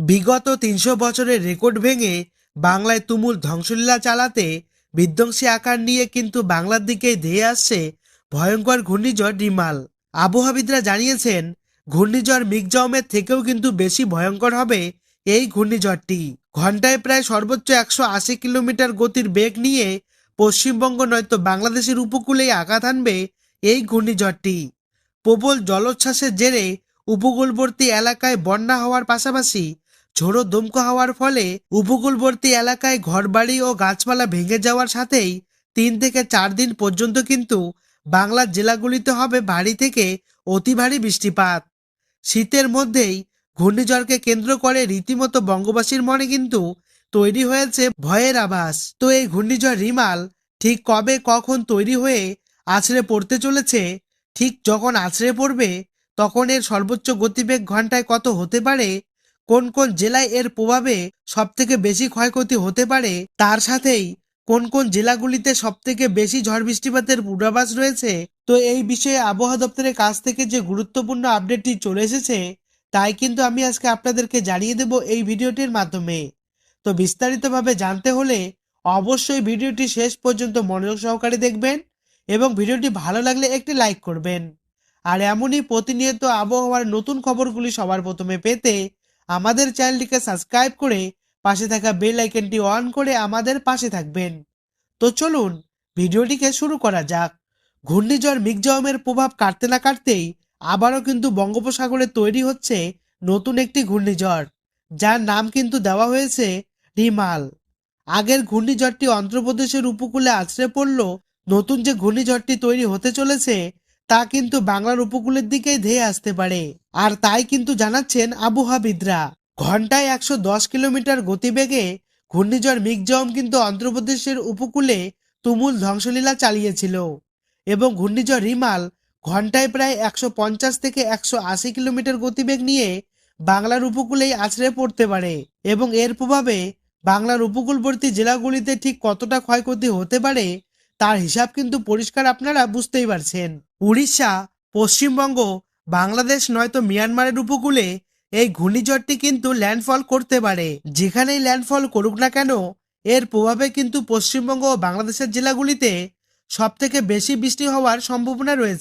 বিগত ৩০০ বছরের রেকর্ড ভেঙে বাংলায় তুমুল ধ্বংসলীলা চালাতে বিধ্বংসী আকার নিয়ে কিন্তু বাংলার দিকেই ধেয়ে আসছে ভয়ঙ্কর ঘূর্ণিঝড় রিমাল। আবহাওয়াবিদরা জানিয়েছেন ঘূর্ণিঝড় মিগজমের থেকেও কিন্তু বেশি ভয়ঙ্কর হবে এই ঘূর্ণিঝড়টি। ঘন্টায় প্রায় সর্বোচ্চ ১৮০ কিলোমিটার গতির বেগ নিয়ে পশ্চিমবঙ্গ নয়তো বাংলাদেশের উপকূলেই আঘাত হানবে এই ঘূর্ণিঝড়টি। প্রবল জলোচ্ছ্বাসের জেরে উপকূলবর্তী এলাকায় বন্যা হওয়ার পাশাপাশি ঝোড়ো দমকা হওয়ার ফলে উপকূলবর্তী এলাকায় ঘরবাড়ি ও গাছপালা ভেঙে যাওয়ার সাথেই ৩ থেকে ৪ দিন পর্যন্ত কিন্তু বাংলার জেলাগুলিতে হবে ভারী থেকে অতি ভারী বৃষ্টিপাত। শীতের মধ্যেই ঘূর্ণিঝড়কে কেন্দ্র করে রীতিমতো বঙ্গবাসীর মনে কিন্তু তৈরি হয়েছে ভয়ের আভাস। তো এই ঘূর্ণিঝড় রিমাল ঠিক কবে কখন তৈরি হয়ে আছড়ে পড়তে চলেছে, ঠিক যখন আছড়ে পড়বে তখন এর সর্বোচ্চ গতিবেগ ঘন্টায় কত হতে পারে, কোন কোন জেলায় এর প্রভাবে সবথেকে বেশি ক্ষয়ক্ষতি হতে পারে, তার সাথেই কোন কোন জেলাগুলিতে সবথেকে বেশি ঝড় বৃষ্টিপাতের পূর্বাভাস রয়েছে, তো এই বিষয়ে আবহাওয়া দপ্তরের কাছ থেকে যে গুরুত্বপূর্ণ আপডেটটি চলে এসেছে তাই কিন্তু আমি আজকে আপনাদেরকে জানিয়ে দেব এই ভিডিওটির মাধ্যমে। তো বিস্তারিতভাবে জানতে হলে অবশ্যই ভিডিওটি শেষ পর্যন্ত মনোযোগ সহকারে দেখবেন এবং ভিডিওটি ভালো লাগলে একটি লাইক করবেন। আর এমনই প্রতিনিয়ত আবহাওয়ার নতুন খবরগুলি সবার প্রথমে পেতে আমাদের চ্যানেলটিকে সাবস্ক্রাইব করে পাশে থাকা বেল আইকনটি অন করে আমাদের পাশে থাকবেন। তো চলুন ভিডিওটিকে শুরু করা যাক। ঘূর্ণিঝড় মিগজমের প্রভাব কাটতে না কাটতেই আবারও কিন্তু বঙ্গোপসাগরে তৈরি হচ্ছে নতুন একটি ঘূর্ণিঝড়, যার নাম কিন্তু দেওয়া হয়েছে রিমাল। আগের ঘূর্ণিঝড়টি অন্ধ্রপ্রদেশের উপকূলে আছড়ে পড়ল, নতুন যে ঘূর্ণিঝড়টি তৈরি হতে চলেছে তা কিন্তু বাংলার উপকূলের দিকেই ধেয়ে আসতে পারে। আর তাই কিন্তু জানাচ্ছেন আবহাওয়াবিদরা। ঘন্টায় ১১০ কিলোমিটার গতিবেগে ঘূর্ণিঝড় মিগজম কিন্তু অন্ধ্রপ্রদেশের উপকূলে তুমুল ধ্বংসলীলা চালিয়েছিল এবং ঘূর্ণিঝড় রিমাল ঘন্টায় প্রায় ১৫০ থেকে ১৮০ কিলোমিটার গতিবেগ নিয়ে বাংলার উপকূলেই আছড়ে পড়তে পারে এবং এর প্রভাবে বাংলার উপকূলবর্তী জেলাগুলিতে ঠিক কতটা ক্ষয়ক্ষতি হতে পারে তার হিসাব কিন্তু পরিষ্কার আপনারা বুঝতেই পারছেন। উড়িষ্যা, পশ্চিমবঙ্গ, বাংলাদেশ নয়তো মিয়ানমারের উপকূলে এই ঘূর্ণিঝড়টি কিন্তু ল্যান্ডফল করতে পারে। যেখানেই ল্যান্ডফল করুক না কেন এর প্রভাবে কিন্তু পশ্চিমবঙ্গ ও বাংলাদেশের জেলাগুলিতে সব থেকে বেশি বৃষ্টি হওয়ার সম্ভাবনা রয়েছে।